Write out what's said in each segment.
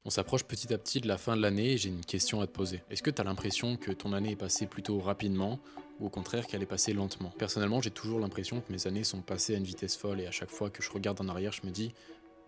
On s'approche petit à petit de la fin de l'année et j'ai une question à te poser. Est-ce que tu as l'impression que ton année est passée plutôt rapidement ou au contraire qu'elle est passée lentement? Personnellement, j'ai toujours l'impression que mes années sont passées à une vitesse folle et à chaque fois que je regarde en arrière, je me dis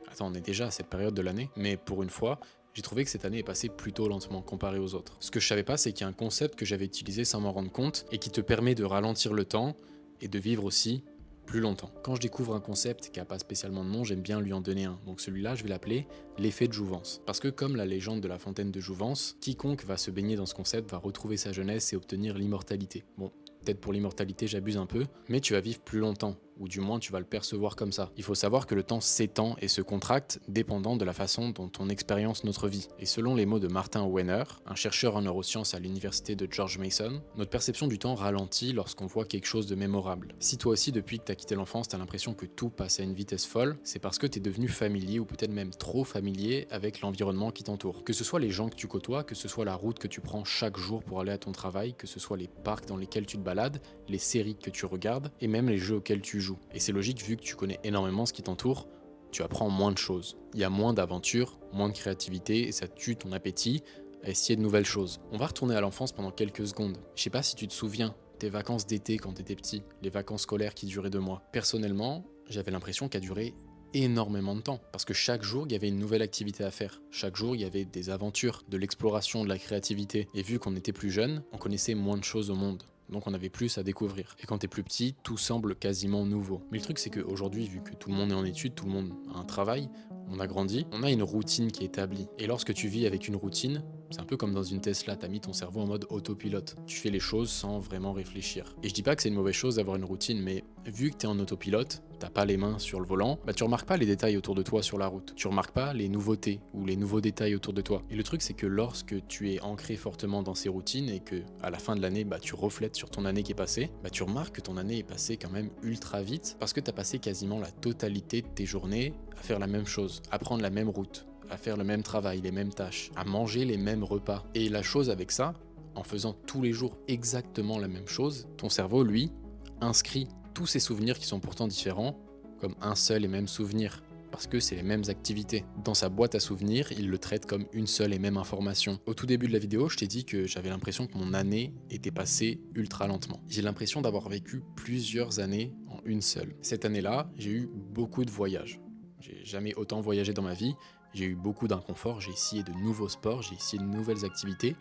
attends, on est déjà à cette période de l'année, mais pour une fois, j'ai trouvé que cette année est passée plutôt lentement comparée aux autres. Ce que je savais pas, c'est qu'il y a un concept que j'avais utilisé sans m'en rendre compte et qui te permet de ralentir le temps et de vivre aussi plus longtemps. Quand je découvre un concept qui n'a pas spécialement de nom, j'aime bien lui en donner un. Donc celui-là, je vais l'appeler l'effet de jouvence. Parce que comme la légende de la fontaine de jouvence, quiconque va se baigner dans ce concept va retrouver sa jeunesse et obtenir l'immortalité. Bon, peut-être pour l'immortalité j'abuse un peu, mais tu vas vivre plus longtemps, ou du moins tu vas le percevoir comme ça. Il faut savoir que le temps s'étend et se contracte dépendant de la façon dont on expérience notre vie. Et selon les mots de Martin Wenner, un chercheur en neurosciences à l'université de George Mason, notre perception du temps ralentit lorsqu'on voit quelque chose de mémorable. Si toi aussi depuis que t'as quitté l'enfance t'as l'impression que tout passe à une vitesse folle, c'est parce que t'es devenu familier ou peut-être même trop familier avec l'environnement qui t'entoure. Que ce soit les gens que tu côtoies, que ce soit la route que tu prends chaque jour pour aller à ton travail, que ce soit les parcs dans lesquels tu te balades, les séries que tu regardes et même les jeux auxquels tu joues. Et c'est logique vu que tu connais énormément ce qui t'entoure, tu apprends moins de choses. Il y a moins d'aventures, moins de créativité et ça tue ton appétit à essayer de nouvelles choses. On va retourner à l'enfance pendant quelques secondes. Je sais pas si tu te souviens, tes vacances d'été quand t'étais petit, les vacances scolaires qui duraient 2 mois. Personnellement, j'avais l'impression qu'elles duraient énormément de temps parce que chaque jour il y avait une nouvelle activité à faire, chaque jour il y avait des aventures, de l'exploration, de la créativité et vu qu'on était plus jeune, on connaissait moins de choses au monde. Donc on avait plus à découvrir. Et quand t'es plus petit, tout semble quasiment nouveau. Mais le truc c'est qu'aujourd'hui, vu que tout le monde est en études, tout le monde a un travail, on a grandi, on a une routine qui est établie. Et lorsque tu vis avec une routine, c'est un peu comme dans une Tesla, t'as mis ton cerveau en mode autopilote. Tu fais les choses sans vraiment réfléchir. Et je dis pas que c'est une mauvaise chose d'avoir une routine, mais vu que t'es en autopilote, t'as pas les mains sur le volant, bah tu remarques pas les détails autour de toi sur la route. Tu remarques pas les nouveautés ou les nouveaux détails autour de toi. Et le truc c'est que lorsque tu es ancré fortement dans ces routines et que à la fin de l'année, bah tu reflètes sur ton année qui est passée, bah tu remarques que ton année est passée quand même ultra vite parce que t'as passé quasiment la totalité de tes journées à faire la même chose, à prendre la même route, à faire le même travail, les mêmes tâches, à manger les mêmes repas. Et la chose avec ça, en faisant tous les jours exactement la même chose, ton cerveau, lui, inscrit tous ces souvenirs qui sont pourtant différents comme un seul et même souvenir, parce que c'est les mêmes activités. Dans sa boîte à souvenirs, il le traite comme une seule et même information. Au tout début de la vidéo, je t'ai dit que j'avais l'impression que mon année était passée ultra lentement. J'ai l'impression d'avoir vécu plusieurs années en une seule. Cette année-là, j'ai eu beaucoup de voyages. J'ai jamais autant voyagé dans ma vie, j'ai eu beaucoup d'inconfort, j'ai essayé de nouveaux sports, j'ai essayé de nouvelles activités.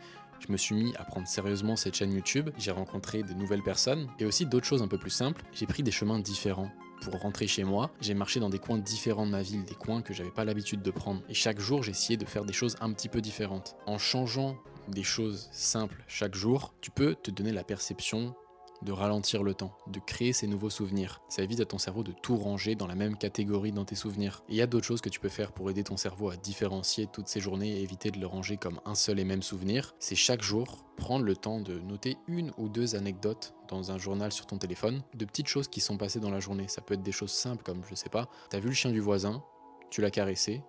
Je me suis mis à prendre sérieusement cette chaîne YouTube, j'ai rencontré de nouvelles personnes et aussi d'autres choses un peu plus simples. J'ai pris des chemins différents. Pour rentrer chez moi, j'ai marché dans des coins différents de ma ville, des coins que j'avais pas l'habitude de prendre. Et chaque jour, j'ai essayé de faire des choses un petit peu différentes. En changeant des choses simples chaque jour, tu peux te donner la perception de ralentir le temps, de créer ces nouveaux souvenirs. Ça évite à ton cerveau de tout ranger dans la même catégorie dans tes souvenirs. Et il y a d'autres choses que tu peux faire pour aider ton cerveau à différencier toutes ces journées et éviter de le ranger comme un seul et même souvenir. C'est chaque jour prendre le temps de noter une ou deux anecdotes dans un journal sur ton téléphone, de petites choses qui sont passées dans la journée. Ça peut être des choses simples comme, je sais pas, t'as vu le chien du voisin, tu l'as caressé,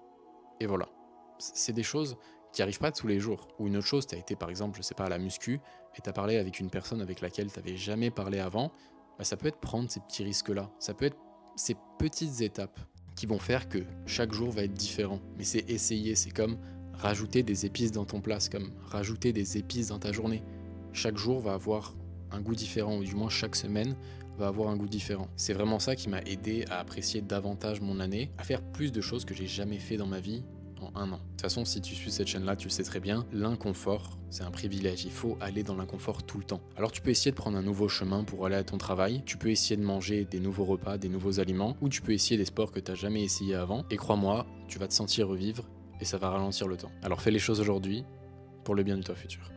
et voilà. C'est des choses qui arrivent pas tous les jours. Ou une autre chose, t'as été par exemple, je sais pas, à la muscu, et t'as parlé avec une personne avec laquelle t'avais jamais parlé avant, bah ça peut être prendre ces petits risques-là. Ça peut être ces petites étapes qui vont faire que chaque jour va être différent. Mais c'est essayer, c'est comme rajouter des épices dans ton plat, c'est comme rajouter des épices dans ta journée. Chaque jour va avoir un goût différent, ou du moins chaque semaine va avoir un goût différent. C'est vraiment ça qui m'a aidé à apprécier davantage mon année, à faire plus de choses que j'ai jamais fait dans ma vie en un an. De toute façon, si tu suis cette chaîne-là, tu le sais très bien, l'inconfort, c'est un privilège. Il faut aller dans l'inconfort tout le temps. Alors tu peux essayer de prendre un nouveau chemin pour aller à ton travail, tu peux essayer de manger des nouveaux repas, des nouveaux aliments, ou tu peux essayer des sports que tu n'as jamais essayé avant. Et crois-moi, tu vas te sentir revivre et ça va ralentir le temps. Alors fais les choses aujourd'hui pour le bien de toi futur.